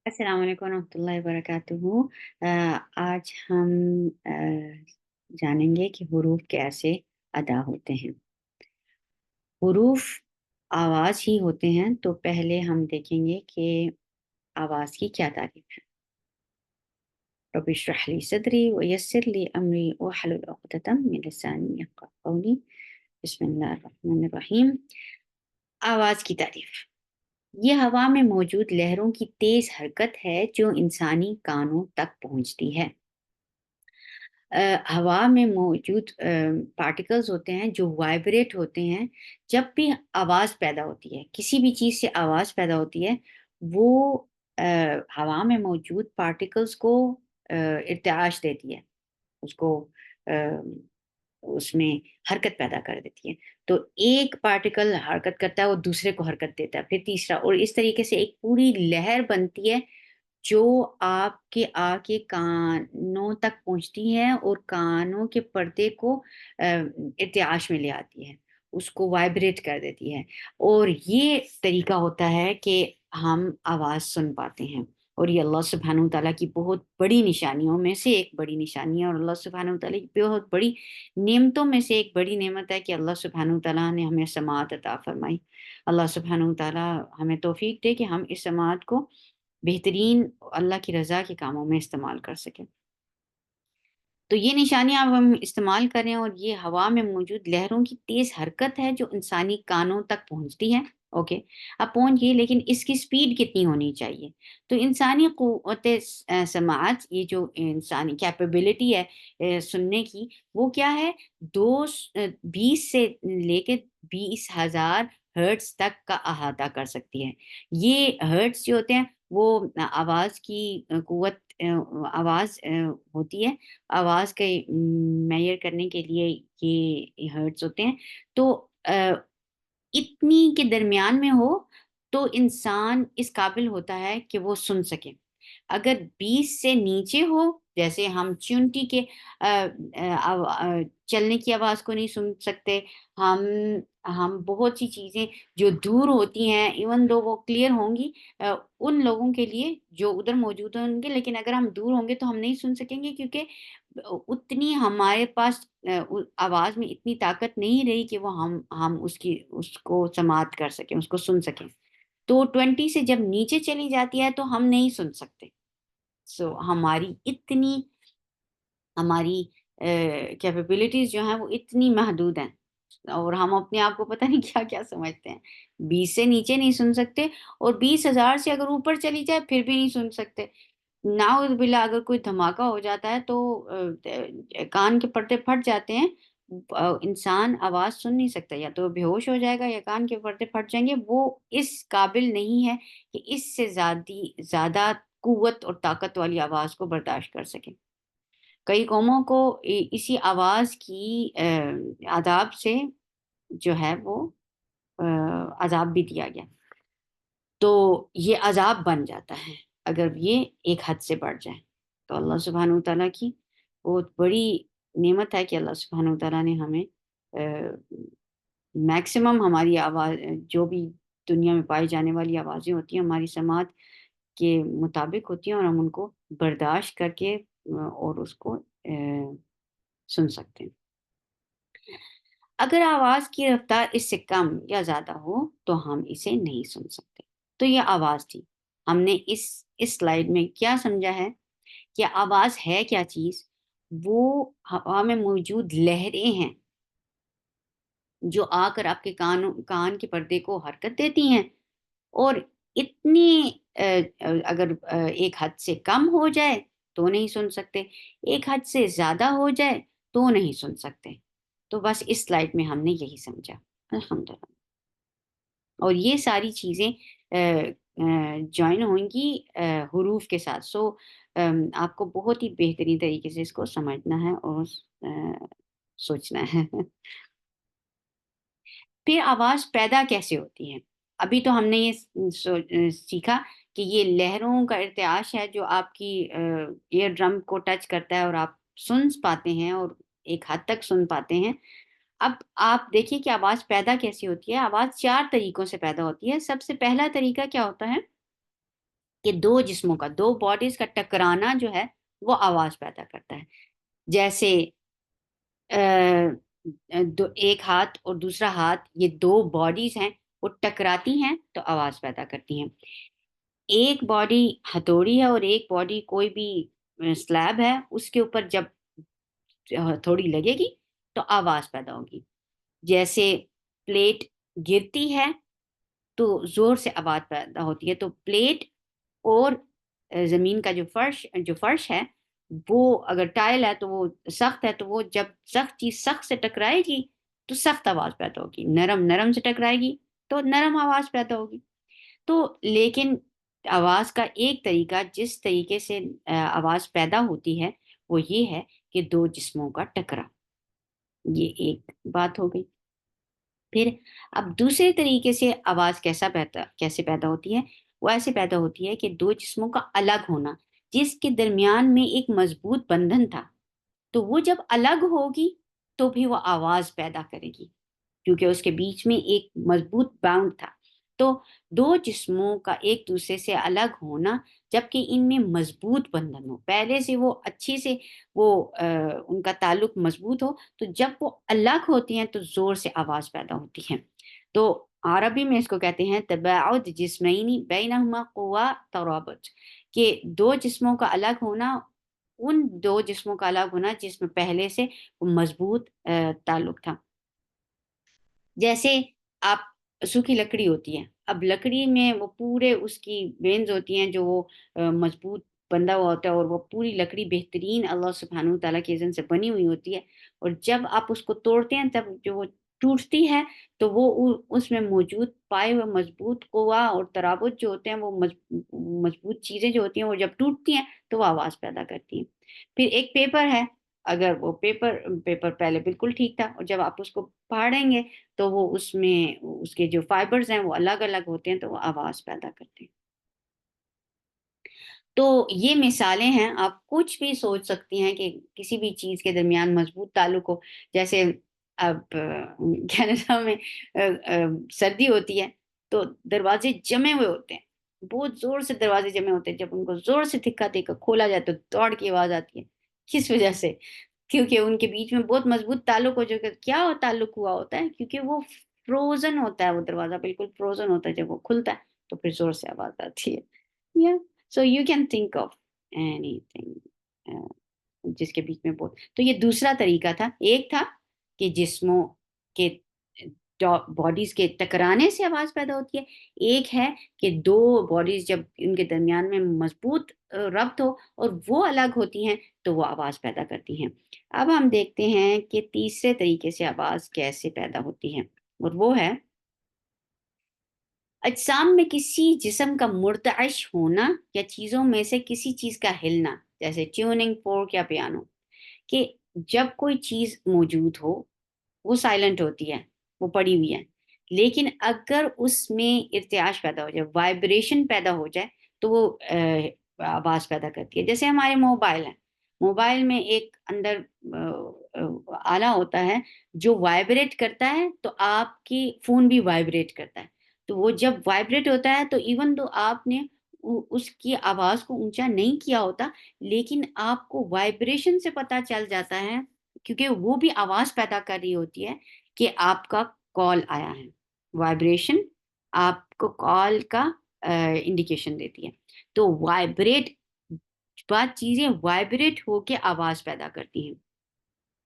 السلام علیکم ورحمۃ اللہ وبرکاتہ۔ آج ہم جانیں گے کہ حروف کیسے ادا ہوتے ہیں۔ حروف آواز ہی ہوتے ہیں، تو پہلے ہم دیکھیں گے کہ آواز کی کیا تعریف ہے۔ رب اشرح لی صدری ویسر لی امری واحلل عقدۃ من لسانی یفقہوا قولی۔ بسم اللہ الرحمن الرحیم۔ آواز کی تعریف: یہ ہوا میں موجود لہروں کی تیز حرکت ہے جو انسانی کانوں تک پہنچتی ہے۔ ہوا میں موجود پارٹیکلز ہوتے ہیں جو وائبریٹ ہوتے ہیں۔ جب بھی آواز پیدا ہوتی ہے، کسی بھی چیز سے آواز پیدا ہوتی ہے، وہ ہوا میں موجود پارٹیکلز کو ارتعاش دیتی ہے، اس کو اس میں حرکت پیدا کر دیتی ہے۔ تو ایک پارٹیکل حرکت کرتا ہے، وہ دوسرے کو حرکت دیتا ہے، پھر تیسرا، اور اس طریقے سے ایک پوری لہر بنتی ہے جو آپ کے کانوں تک پہنچتی ہے اور کانوں کے پردے کو ارتعاش میں لے آتی ہے، اس کو وائبریٹ کر دیتی ہے، اور یہ طریقہ ہوتا ہے کہ ہم آواز سن پاتے ہیں۔ اور یہ اللہ سبحانہ تعالیٰ کی بہت بڑی نشانیوں میں سے ایک بڑی نشانی ہے، اور اللہ سبحانہ تعالیٰ کی بہت بڑی نعمتوں میں سے ایک بڑی نعمت ہے کہ اللہ سبحانہ تعالیٰ نے ہمیں سماعت عطا فرمائی۔ اللہ سبحانہ تعالیٰ ہمیں توفیق دے کہ ہم اس سماعت کو بہترین اللہ کی رضا کے کاموں میں استعمال کر سکیں۔ تو یہ نشانیاں اب ہم استعمال کریں، اور یہ ہوا میں موجود لہروں کی تیز حرکت ہے جو انسانی کانوں تک پہنچتی ہے۔ اوکے، اب پہنچ گئی، لیکن اس کی سپیڈ کتنی ہونی چاہیے؟ تو انسانی قوت سماعت، یہ جو انسانی کیپیبلٹی ہے سننے کی، وہ کیا ہے؟ 20 سے لے کے 20,000 ہرٹز تک کا احاطہ کر سکتی ہے۔ یہ ہرٹز جو ہوتے ہیں وہ آواز کی قوت، آواز ہوتی ہے، آواز کے میئر کرنے کے لیے یہ ہرٹز ہوتے ہیں۔ تو اتنی کے درمیان میں ہو تو انسان اس قابل ہوتا ہے کہ وہ سن سکے۔ اگر 20 سے نیچے ہو، جیسے ہم چونٹی کے چلنے کی آواز کو نہیں سن سکتے، ہم بہت سی چیزیں جو دور ہوتی ہیں، ایون دو وہ کلیئر ہوں گی ان لوگوں کے لیے جو ادھر موجود ہوں گے، لیکن اگر ہم دور ہوں گے تو ہم نہیں سن سکیں گے، کیونکہ اتنی ہمارے پاس آواز میں اتنی طاقت نہیں رہی کہ وہ ہم اس کو سماعت کر سکیں، اس کو سن سکیں۔ تو 20 سے جب نیچے چلی جاتی ہے تو ہم نہیں سن سکتے۔ ہماری کیپیبلٹیز جو ہیں وہ اتنی محدود ہیں، اور ہم اپنے آپ کو پتہ نہیں کیا کیا سمجھتے ہیں۔ 20 سے نیچے نہیں سن سکتے، اور 20,000 سے اگر اوپر چلی جائے پھر بھی نہیں سن سکتے۔ نعوذ باللہ، اگر کوئی دھماکہ ہو جاتا ہے تو کان کے پردے پھٹ جاتے ہیں، انسان آواز سن نہیں سکتا، یا تو بے ہوش ہو جائے گا یا کان کے پردے پھٹ جائیں گے۔ وہ اس قابل نہیں ہے کہ اس سے زیادہ قوت اور طاقت والی آواز کو برداشت کر سکے۔ کئی قوموں کو اسی آواز کی آداب سے جو ہے وہ عذاب بھی دیا گیا، تو یہ عذاب بن جاتا ہے اگر یہ ایک حد سے بڑھ جائے۔ تو اللہ سبحانہ تعالیٰ کی بہت بڑی نعمت ہے کہ اللہ سبحانہ تعالیٰ نے ہمیں میکسیمم ہماری آواز، جو بھی دنیا میں پائی جانے والی آوازیں ہوتی ہیں، ہماری سماعت کے مطابق ہوتی ہیں، اور ہم ان کو برداشت کر کے اور اس کو سن سکتے ہیں۔ اگر آواز کی رفتار اس سے کم یا زیادہ ہو تو ہم اسے نہیں سن سکتے۔ تو یہ آواز تھی۔ ہم نے اس سلائیڈ میں کیا سمجھا ہے کہ آواز ہے کیا چیز؟ وہ ہوا میں موجود لہریں ہیں جو آ کر آپ کے کان کے پردے کو حرکت دیتی ہیں، اور اتنی اگر ایک حد سے کم ہو جائے تو نہیں سن سکتے، ایک حد سے زیادہ ہو جائے تو نہیں سن سکتے۔ تو بس اس سلائیڈ میں ہم نے یہی سمجھا، الحمدللہ۔ اور یہ ساری چیزیں جوائن ہوئیں گی حروف کے ساتھ۔ آپ کو بہت ہی بہترین طریقے سے اس کو سمجھنا ہے اور سوچنا ہے۔ پھر آواز پیدا کیسے ہوتی ہے؟ ابھی تو ہم نے یہ سیکھا کہ یہ لہروں کا ارتعاش ہے جو آپ کی ایئر ڈرم کو ٹچ کرتا ہے، اور آپ سن پاتے ہیں، اور ایک حد تک سن پاتے ہیں۔ اب آپ دیکھیے کہ آواز پیدا کیسی ہوتی ہے۔ آواز 4 طریقوں سے پیدا ہوتی ہے۔ سب سے پہلا طریقہ کیا ہوتا ہے؟ کہ دو جسموں کا، دو باڈیز کا ٹکرانا جو ہے وہ آواز پیدا کرتا ہے. جیسے ایک ہاتھ اور دوسرا ہاتھ، یہ دو باڈیز ہیں، وہ ٹکراتی ہیں تو آواز پیدا کرتی ہیں. ایک باڈی ہتھوڑی ہے اور ایک باڈی کوئی بھی سلیب ہے، اس کے اوپر جب ہتھوڑی لگے گی تو آواز پیدا ہوگی. جیسے پلیٹ گرتی ہے تو زور سے آواز پیدا ہوتی ہے. تو پلیٹ اور زمین کا جو فرش ہے، وہ اگر ٹائل ہے تو وہ سخت ہے، تو وہ جب سخت چیز سخت سے ٹکرائے گی تو سخت آواز پیدا ہوگی، نرم نرم سے ٹکرائے گی تو نرم آواز پیدا ہوگی. تو لیکن آواز کا ایک طریقہ، جس طریقے سے آواز پیدا ہوتی ہے، وہ یہ ہے کہ دو جسموں کا ٹکرا. یہ ایک بات ہو گئی. پھر اب دوسرے طریقے سے آواز کیسے پیدا ہوتی ہے؟ وہ ایسے پیدا ہوتی ہے کہ دو جسموں کا الگ ہونا، جس کے درمیان میں ایک مضبوط بندھن تھا، تو وہ جب الگ ہوگی تو بھی وہ آواز پیدا کرے گی، کیونکہ اس کے بیچ میں ایک مضبوط باؤنڈ تھا. تو دو جسموں کا ایک دوسرے سے الگ ہونا، جبکہ ان میں مضبوط بندھن ہو، پہلے سے وہ اچھی سے وہ ان کا تعلق مضبوط ہو، تو جب وہ الگ ہوتی ہیں تو زور سے آواز پیدا ہوتی ہے. تو عربی میں اس کو کہتے ہیں تباعد جسمینی بینہما قوہ ترابط، کہ دو جسموں کا الگ ہونا، ان دو جسموں کا الگ ہونا جس میں پہلے سے مضبوط تعلق تھا. جیسے آپ سوکھی لکڑی ہوتی ہے، اب لکڑی میں وہ پورے اس کی وینز ہوتی ہیں جو وہ مضبوط بندھا ہوا ہوتا ہے، اور وہ پوری لکڑی بہترین اللہ سبحانہ تعالیٰ کے اذن سے بنی ہوئی ہوتی ہے، اور جب آپ اس کو توڑتے ہیں تب جو وہ ٹوٹتی ہے تو وہ اس میں موجود پائے ہوئے مضبوط قوا اور ترابط جو ہوتے ہیں، وہ مضبوط چیزیں جو ہوتی ہیں، وہ جب ٹوٹتی ہیں تو وہ آواز پیدا کرتی ہیں. پھر ایک پیپر ہے، اگر وہ پیپر پہلے بالکل ٹھیک تھا، اور جب آپ اس کو پھاڑیں گے تو وہ اس میں اس کے جو فائبرز ہیں وہ الگ الگ ہوتے ہیں تو وہ آواز پیدا کرتے ہیں. تو یہ مثالیں ہیں، آپ کچھ بھی سوچ سکتی ہیں کہ کسی بھی چیز کے درمیان مضبوط تعلق ہو. جیسے اب کینیڈا میں سردی ہوتی ہے تو دروازے جمے ہوئے ہوتے ہیں، بہت زور سے دروازے جمے ہوتے ہیں، جب ان کو زور سے دھکا دے کر کھولا جائے تو دوڑ کی آواز آتی ہے. کس وجہ سے؟ کیونکہ ان کے بیچ میں بہت مضبوط تعلق ہو. جو کہ کیا تعلق ہوا ہوتا ہے؟ کیونکہ وہ فروزن ہوتا ہے، وہ دروازہ بالکل فروزن ہوتا ہے، جب وہ کھلتا ہے تو پھر زور سے آواز آتی ہے. Yeah. So you can think of anything جس کے بیچ میں بہت. تو یہ دوسرا طریقہ تھا. ایک تھا کہ جسموں کے باڈیز کے ٹکرانے سے آواز پیدا ہوتی ہے. ایک ہے کہ دو باڈیز جب ان کے درمیان میں مضبوط ربط ہو اور وہ الگ ہوتی ہیں تو وہ آواز پیدا کرتی ہیں. اب ہم دیکھتے ہیں کہ تیسرے طریقے سے آواز کیسے پیدا ہوتی ہے، اور وہ ہے اجسام میں کسی جسم کا مرتعش ہونا یا چیزوں میں سے کسی چیز کا ہلنا، جیسے ٹیوننگ فورک یا پیانو. کہ جب کوئی چیز موجود ہو، وہ سائلنٹ ہوتی ہے، وہ پڑی ہوئی ہے، لیکن اگر اس میں ارتعاش پیدا ہو جائے، وائبریشن پیدا ہو جائے تو وہ آواز پیدا کرتی ہے. جیسے ہمارے موبائل ہیں، موبائل میں ایک اندر آلہ ہوتا ہے جو وائبریٹ کرتا ہے، تو آپ کی فون بھی وائبریٹ کرتا ہے. تو وہ جب وائبریٹ ہوتا ہے تو ایون دو آپ نے اس کی آواز کو اونچا نہیں کیا ہوتا، لیکن آپ کو وائبریشن سے پتہ چل جاتا ہے، کیونکہ وہ بھی آواز پیدا کر رہی ہوتی ہے کہ آپ کا کال آیا ہے. وائبریشن آپ کو کال کا انڈیکیشن دیتی ہے. تو وائبریٹ بات چیزیں وائبریٹ ہو کے آواز پیدا کرتی ہیں.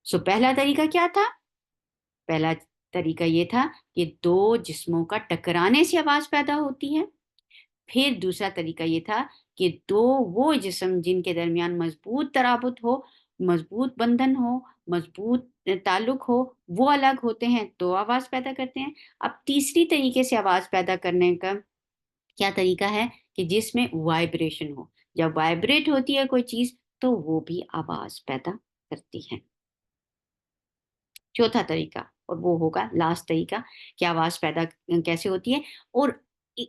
سو پہلا طریقہ کیا تھا؟ پہلا طریقہ یہ تھا کہ دو جسموں کا ٹکرانے سے آواز پیدا ہوتی ہے. پھر دوسرا طریقہ یہ تھا کہ دو وہ جسم جن کے درمیان مضبوط ترابط ہو، مضبوط بندھن ہو، مضبوط تعلق ہو، وہ الگ ہوتے ہیں تو آواز پیدا کرتے ہیں. اب تیسری طریقے سے آواز پیدا کرنے کا کیا طریقہ ہے؟ کہ جس میں وائبریشن ہو. جب وائبریٹ ہوتی ہے کوئی چیز تو وہ بھی آواز پیدا کرتی ہے. چوتھا طریقہ، اور وہ ہوگا لاسٹ طریقہ، کہ آواز پیدا کیسے ہوتی ہے. اور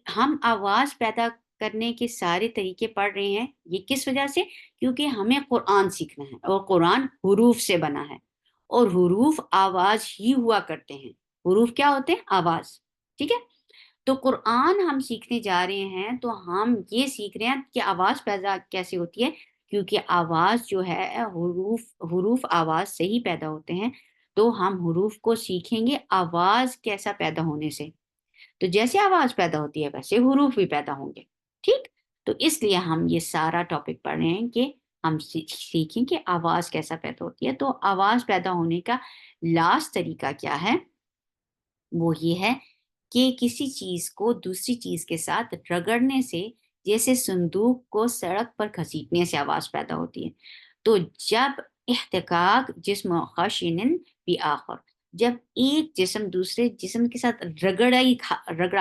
ہم آواز پیدا کرنے کے سارے طریقے پڑھ رہے ہیں، یہ کس وجہ سے؟ کیونکہ ہمیں قرآن سیکھنا ہے، اور قرآن حروف سے بنا ہے، اور حروف آواز ہی ہوا کرتے ہیں. حروف کیا ہوتے ہیں؟ آواز. ٹھیک ہے. تو قرآن ہم سیکھنے جا رہے ہیں تو ہم یہ سیکھ رہے ہیں کہ آواز پیدا کیسے ہوتی ہے، کیونکہ آواز جو ہے حروف آواز سے ہی پیدا ہوتے ہیں، تو ہم حروف کو سیکھیں گے آواز کیسا پیدا ہونے سے، تو جیسے آواز پیدا ہوتی ہے ویسے حروف بھی پیدا ہوں گے، ٹھیک؟ تو اس لیے ہم یہ سارا ٹاپک پڑھ رہے ہیں کہ ہم سیکھیں کہ آواز کیسا پیدا ہوتی ہے۔ تو آواز پیدا ہونے کا لاسٹ طریقہ کیا ہے؟ وہ یہ ہے کہ کسی چیز کو دوسری چیز کے ساتھ رگڑنے سے، جیسے صندوق کو سڑک پر گھسیٹنے سے آواز پیدا ہوتی ہے۔ تو جب احتکاک جسم خشن بھی آخر، جب ایک جسم دوسرے جسم کے ساتھ رگڑا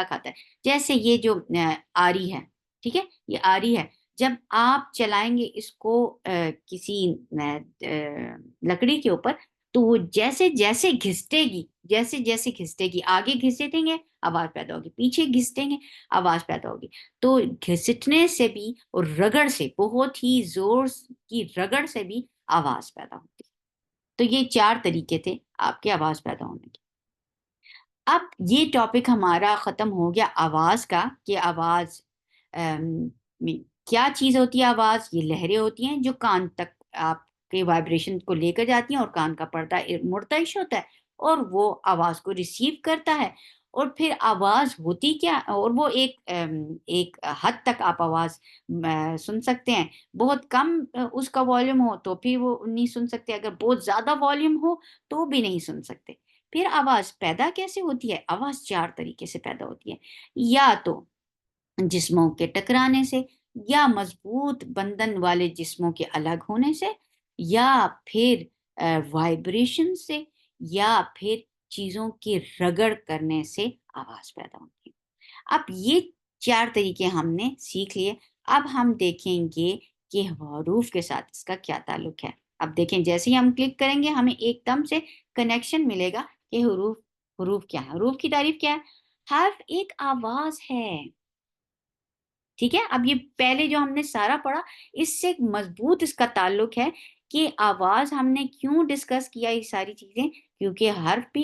کھاتا ہے، جیسے یہ جو آری ہے، ٹھیک ہے، یہ آری ہے، جب آپ چلائیں گے اس کو کسی لکڑی کے اوپر، تو وہ جیسے جیسے گھسٹے گی، آگے گھسیٹیں گے آواز پیدا ہوگی، پیچھے گھسٹیں گے آواز پیدا ہوگی۔ تو گھسٹنے سے بھی اور رگڑ سے، بہت ہی زور کی رگڑ سے بھی آواز پیدا ہوتی ہے۔ تو یہ 4 طریقے تھے آپ کے آواز پیدا ہونے کے۔ اب یہ ٹاپک ہمارا ختم ہو گیا آواز کا، کہ آواز میں کیا چیز ہوتی ہے۔ آواز یہ لہریں ہوتی ہیں جو کان تک آپ کے وائبریشن کو لے کر جاتی ہیں، اور کان کا پردہ مرتعش ہوتا ہے اور وہ آواز کو ریسیو کرتا ہے، اور پھر آواز ہوتی کیا، اور وہ ایک حد تک آپ آواز سن سکتے ہیں، بہت کم اس کا والیوم ہو تو بھی وہ نہیں سن سکتے، اگر بہت زیادہ والیوم ہو تو بھی نہیں سن سکتے۔ پھر آواز پیدا کیسے ہوتی ہے؟ آواز 4 طریقے سے پیدا ہوتی ہے، یا تو جسموں کے ٹکرانے سے، یا مضبوط بندھن والے جسموں کے الگ ہونے سے، یا پھر وائبریشن سے، یا پھر چیزوں کی رگڑ کرنے سے آواز پیدا ہوتی ہے۔ اب یہ 4 طریقے ہم نے سیکھ لیے۔ اب ہم دیکھیں گے کہ حروف کے ساتھ اس کا کیا تعلق ہے۔ اب دیکھیں، جیسے ہی ہم کلک کریں گے ہمیں ایک دم سے کنیکشن ملے گا کہ حروف کیا ہے۔ حروف کی تعریف کیا ہے؟ حرف ایک آواز ہے، ٹھیک ہے۔ اب یہ پہلے جو ہم نے سارا پڑھا، اس سے مضبوط اس کا تعلق ہے کہ آواز ہم نے کیوں ڈسکس کیا یہ ساری چیزیں، کیونکہ حرف بھی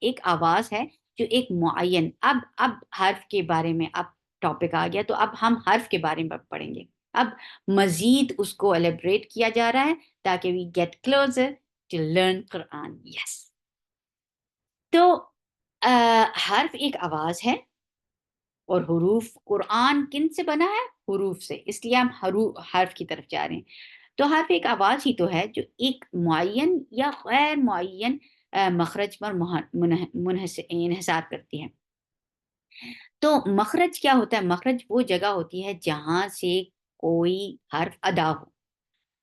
ایک آواز ہے جو ایک معین۔ اب حرف کے بارے میں اب ٹاپک آ گیا، تو اب ہم حرف کے بارے میں پڑھیں گے۔ اب مزید اس کو ایلیبریٹ کیا جا رہا ہے تاکہ we get closer to learn Quran. Yes, تو حرف ایک آواز ہے، اور حروف، قرآن کن سے بنا ہے؟ حروف سے، اس لیے ہم حرف کی طرف جا رہے ہیں۔ تو حرف ایک آواز ہی تو ہے جو ایک معین یا غیر معین مخرج پر انحصار کرتی ہے۔ تو مخرج کیا ہوتا ہے؟ مخرج وہ جگہ ہوتی ہے جہاں سے کوئی حرف ادا ہو۔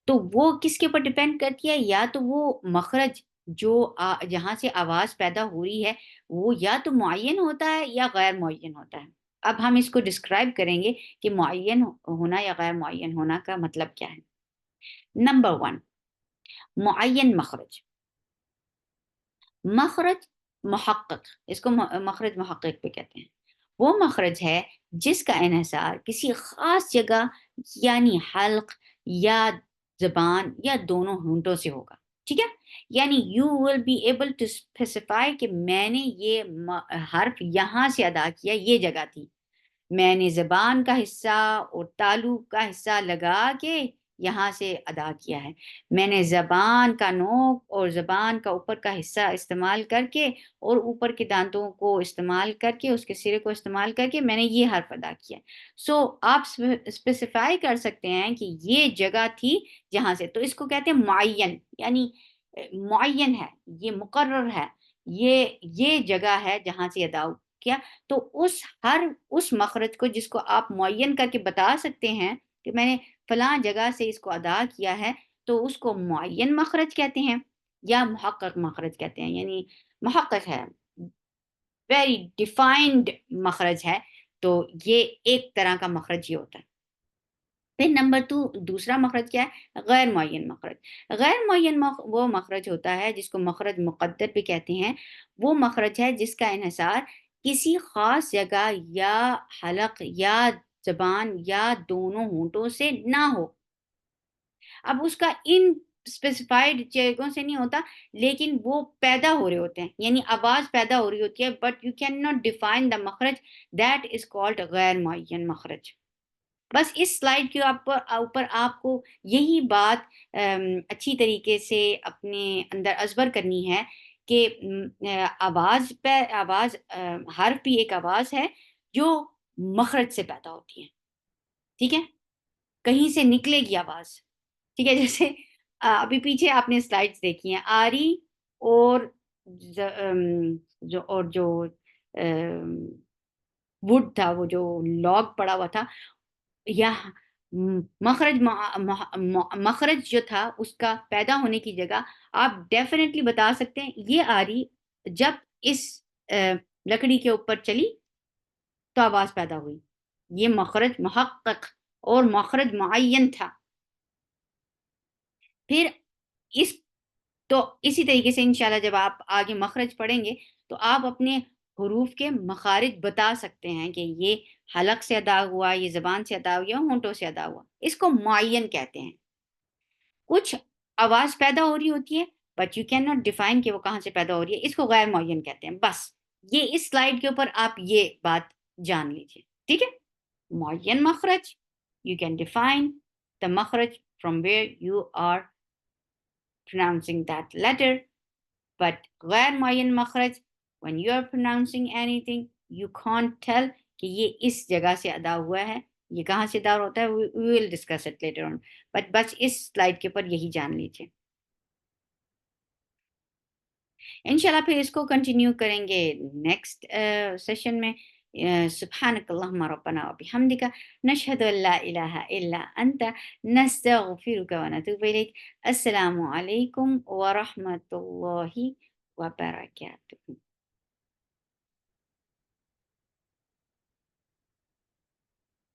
تو وہ کس کے اوپر ڈپینڈ کرتی ہے؟ یا تو وہ مخرج جو جہاں سے آواز پیدا ہو رہی ہے وہ یا تو معین ہوتا ہے یا غیر معین ہوتا ہے۔ اب ہم اس کو ڈسکرائب کریں گے کہ معین ہونا یا غیر معین ہونا کا مطلب کیا ہے۔ نمبر 1، معین مخرج۔ مخرج محقق، اس کو مخرج محقق بھی کہتے ہیں۔ وہ مخرج ہے جس کا انحصار کسی خاص جگہ، یعنی حلق یا زبان یا دونوں ہونٹوں سے ہوگا، ٹھیک ہے۔ یعنی you will be able to specify کہ میں نے یہ حرف یہاں سے ادا کیا، یہ جگہ تھی، میں نے زبان کا حصہ اور تالو کا حصہ لگا کے یہاں سے ادا کیا ہے، میں نے زبان کا نوک اور زبان کا اوپر کا حصہ استعمال کر کے اور اوپر کے دانتوں کو استعمال کر کے، اس کے سرے کو استعمال کر کے میں نے یہ حرف ادا کیا۔ سو آپ اسپیسیفائی کر سکتے ہیں کہ یہ جگہ تھی جہاں سے، تو اس کو کہتے ہیں معین، یعنی معین ہے، یہ مقرر ہے، یہ جگہ ہے جہاں سے ادا کیا۔ تو اس مخرج کو جس کو آپ معین کر کے بتا سکتے ہیں کہ میں نے فلاں جگہ سے اس کو ادا کیا ہے، تو اس کو معین مخرج کہتے ہیں یا محقق مخرج کہتے ہیں۔ یعنی محقق ہے، ویری ڈیفائنڈ مخرج ہے، تو یہ ایک طرح کا مخرج یہ ہوتا ہے۔ پھر نمبر 2، دوسرا مخرج کیا ہے؟ غیر معین مخرج۔ غیر معین وہ مخرج ہوتا ہے جس کو مخرج مقدر بھی کہتے ہیں۔ وہ مخرج ہے جس کا انحصار کسی خاص جگہ یا حلق یا زبان یا دونوں ہونٹوں سے نہ ہو۔ اب اس کا ان اسپیسیفائڈ جگہوں سے نہیں ہوتا، لیکن وہ پیدا ہو رہے ہوتے ہیں، یعنی آواز پیدا ہو رہی ہوتی ہے، but you can not define the مخرج، دیٹ از کالڈ غیر معین مخرج۔ بس اس سلائڈ کے اوپر آپ کو یہی بات اچھی طریقے سے اپنے اندر ازبر کرنی ہے کہ آواز حرف بھی ایک آواز ہے جو مخرج سے پیدا ہوتی ہے، ٹھیک ہے، کہیں سے نکلے گی آواز، ٹھیک ہے، جیسے ابھی پیچھے آپ نے سلائڈز دیکھی ہیں آری اور جو وڈ تھا، وہ جو لاگ پڑا ہوا تھا، یا مخرج جو تھا اس کا پیدا ہونے کی جگہ آپ ڈیفینیٹلی بتا سکتے ہیں یہ آری جب اس لکڑی کے اوپر چلی تو آواز پیدا ہوئی، یہ مخرج محقق اور مخرج معین تھا۔ پھر اس تو اسی طریقے سے انشاءاللہ جب آپ آگے مخرج پڑھیں گے تو آپ اپنے حروف کے مخارج بتا سکتے ہیں کہ یہ حلق سے ادا ہوا، یہ زبان سے ادا ہوا، یا ہونٹوں سے ادا ہوا، اس کو معین کہتے ہیں۔ کچھ آواز پیدا ہو رہی ہوتی ہے but you can not define کہ وہ کہاں سے پیدا ہو رہی ہے، اس کو غیر معین کہتے ہیں۔ بس یہ اس سلائڈ کے اوپر آپ یہ بات جان لیجیے، ٹھیک ہے۔ معین مخرج، you can define the makhraj from where you are pronouncing that letter, but غیر معین مخرج when you are pronouncing anything you can't tell کہ یہ اس جگہ سے ادا ہوا ہے، یہ کہاں سے ادا ہوتا ہے، we will discuss it later on، but بس اس سلائڈ کے اوپر یہی جان لیجیے۔ انشاءاللہ پھر اس کو کنٹینیو کریں گے نیکسٹ سیشن میں۔ سبحانک اللہم ربنا وبحمدک نشہد ان لا الہ الا انت نستغفرک ونتوب الیک۔ السلام علیکم ورحمۃ اللہ وبرکاتہ۔